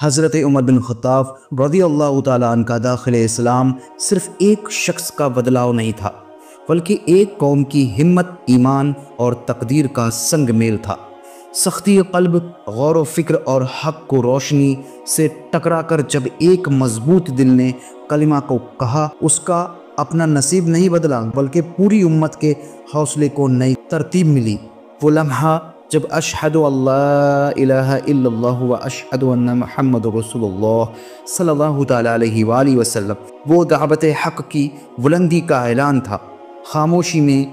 حضرت عمر بن خطاب رضی اللہ تعالیٰ عنہ کا داخل اسلام صرف ایک شخص کا بدلاؤ نہیں تھا، بلکہ ایک قوم کی ہمت، ایمان اور تقدیر کا سنگ میل تھا۔ سختی قلب، غور و فکر اور حق کو روشنی سے ٹکرا کر جب ایک مضبوط دل نے کلمہ کو کہا، اس کا اپنا نصیب نہیں بدلا بلکہ پوری امت کے حوصلے کو نئی ترتیب ملی۔ وہ لمحہ جب اشہد اللہ الہ الا اللہ و اشہد ان محمد رسول اللہ صلی اللہ تعالیٰ علیہ وآلہ وسلم وہ دعوت حق کی بلندی کا اعلان تھا، خاموشی میں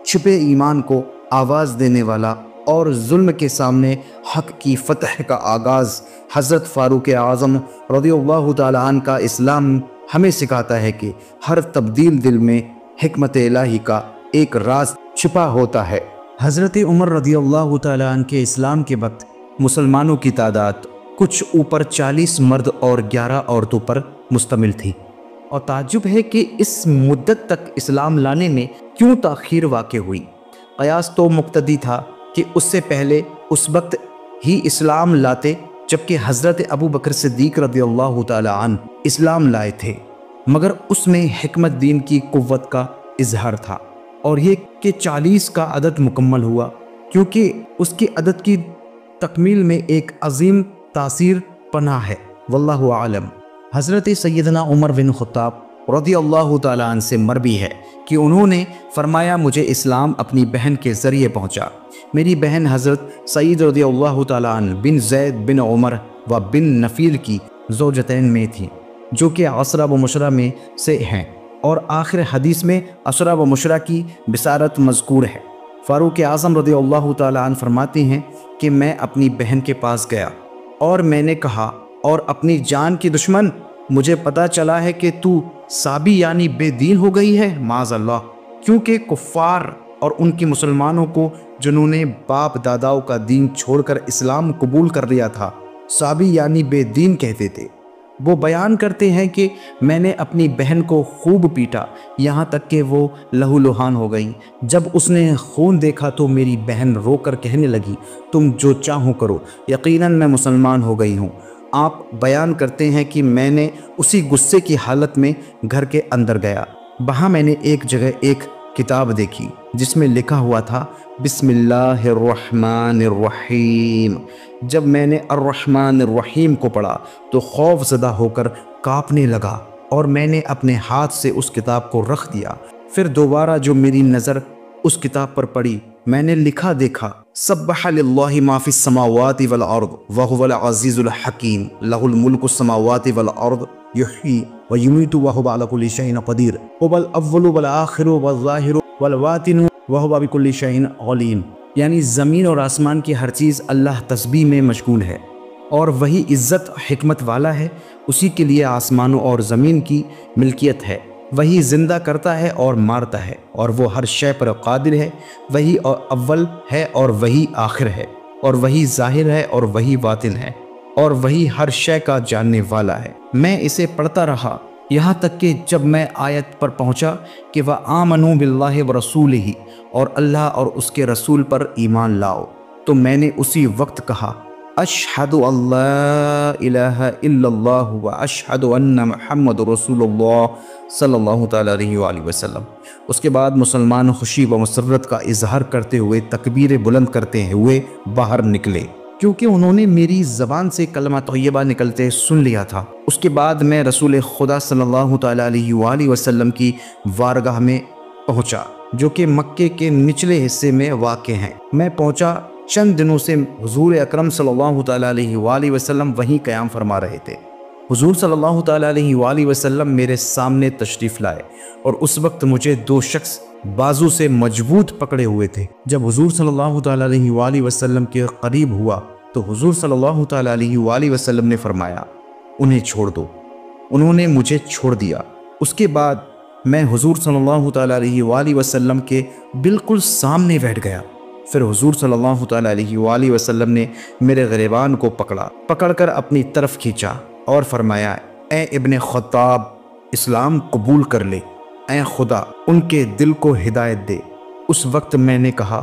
چھپے ایمان کو آواز دینے والا اور ظلم کے سامنے حق کی فتح کا آغاز۔ حضرت فاروق اعظم رضی اللہ تعالیٰ عنہ کا اسلام ہمیں سکھاتا ہے کہ ہر تبدیل دل میں حکمت الہی کا ایک راز چھپا ہوتا ہے۔ حضرت عمر رضی اللہ تعالیٰ عنہ کے اسلام کے وقت مسلمانوں کی تعداد کچھ اوپر 40 مرد اور 11 عورتوں پر مشتمل تھی، اور تعجب ہے کہ اس مدت تک اسلام لانے میں کیوں تاخیر واقع ہوئی۔ قیاس تو مقتضی تھا کہ اس سے پہلے اس وقت ہی اسلام لاتے جبکہ حضرت ابو بکر صدیق رضی اللہ تعالیٰ عنہ اسلام لائے تھے، مگر اس میں حکمت دین کی قوت کا اظہار تھا، اور یہ کہ 40 کا عدد مکمل ہوا کیونکہ اس کی عدد کی تکمیل میں ایک عظیم تاثیر پناہ ہے۔ واللہ عالم۔ حضرت سیدنا عمر بن خطاب رضی اللہ تعالیٰ عنہ سے مروی ہے کہ انہوں نے فرمایا، مجھے اسلام اپنی بہن کے ذریعے پہنچا۔ میری بہن حضرت سعید رضی اللہ تعالیٰ عنہ بن زید بن عمر و بن نفیل کی زوجتین میں تھیں، جو کہ عشرہ و مشرہ میں سے ہیں، اور آخر حدیث میں عشرہ و مشرہ کی بشارت مذکور ہے۔ فاروق اعظم رضی اللہ تعالیٰ عنہ فرماتے ہیں کہ میں اپنی بہن کے پاس گیا اور میں نے کہا، اور اپنی جان کی دشمن، مجھے پتہ چلا ہے کہ تو صابی یعنی بے دین ہو گئی ہے، معاذ اللہ، کیونکہ کفار اور ان کی مسلمانوں کو جنہوں نے باپ داداؤں کا دین چھوڑ کر اسلام قبول کر لیا تھا، صابی یعنی بے دین کہتے تھے۔ وہ بیان کرتے ہیں کہ میں نے اپنی بہن کو خوب پیٹا، یہاں تک کہ وہ لہو لہان ہو گئی۔ جب اس نے خون دیکھا تو میری بہن رو کر کہنے لگی، تم جو چاہو کرو، یقیناً میں مسلمان ہو گئی ہوں۔ آپ بیان کرتے ہیں کہ میں نے اسی غصے کی حالت میں گھر کے اندر گیا، وہاں میں نے ایک جگہ ایک کتاب دیکھی جس میں لکھا ہوا تھا بسم اللہ الرحمن الرحیم۔ جب میں نے الرحمن الرحیم کو پڑھا تو خوف زدہ ہو کر کانپنے لگا، اور میں نے اپنے ہاتھ سے اس کتاب کو رکھ دیا۔ پھر دوبارہ جو میری نظر اس کتاب پر پڑی، میں نے لکھا دیکھا، سبح للہ ما فی السماوات والارض وہو العزیز الحکیم، لہ الملک السماوات والارض یحیی ویمیت وہو علی کل شیء قدیر، هو الاول والآخر والظاہر والباطن وہو بکل شیء علیم۔ یعنی زمین اور آسمان کی ہر چیز اللہ تسبیح میں مشغول ہے، اور وہی عزت حکمت والا ہے، اسی کے لیے آسمانوں اور زمین کی ملکیت ہے، وہی زندہ کرتا ہے اور مارتا ہے، اور وہ ہر شے پر قادر ہے، وہی اول ہے اور وہی آخر ہے، اور وہی ظاہر ہے اور وہی باطن ہے، اور وہی ہر شے کا جاننے والا ہے۔ میں اسے پڑھتا رہا یہاں تک کہ جب میں آیت پر پہنچا کہ وَآمَنُوا بِاللَّهِ وَرَسُولِهِ، اور اللہ اور اس کے رسول پر ایمان لاؤ، تو میں نے اسی وقت کہا، اشہد اللہ الہ الا اللہ و اشہد ان محمد رسول اللہ صلی اللہ تعالیٰ علیہ وآلہ وسلم۔ اس کے بعد مسلمان خوشی و مسرت کا اظہار کرتے ہوئے تکبیر بلند کرتے ہوئے باہر نکلے، کیونکہ انہوں نے میری زبان سے کلمہ طیبہ نکلتے سن لیا تھا۔ اس کے بعد میں رسول خدا صلی اللہ تعالیٰ علیہ وآلہ وسلم کی وارگاہ میں پہنچا، جو کہ مکے کے نچلے حصے میں واقع ہیں۔ میں پہنچا، چند دنوں سے حضور اکرم صلی اللہ تعالیٰ علیہ وآلہ وسلم وہیں قیام فرما رہے تھے۔ حضور صلی اللہ تعالیٰ علیہ وآلہ وسلم میرے سامنے تشریف لائے، اور اس وقت مجھے دو شخص بازو سے مضبوط پکڑے ہوئے تھے۔ جب حضور صلی اللہ تعالیٰ علیہ وآلہ وسلم کے قریب ہوا تو حضور صلی اللہ تعالیٰ علیہ وآلہ وسلم نے فرمایا، انہیں چھوڑ دو۔ انہوں نے مجھے چھوڑ دیا۔ اس کے بعد میں حضور صلی اللہ تعالیٰ علیہ وآلہ وسلم کے بالکل سامنے بیٹھ گیا۔ پھر حضور صلی اللہ تعالیٰ علیہ وآلہ وسلم نے میرے گریبان کو پکڑ کر اپنی طرف کھینچا اور فرمایا، اے ابن خطاب، اسلام قبول کر لے، اے خدا ان کے دل کو ہدایت دے۔ اس وقت میں نے کہا،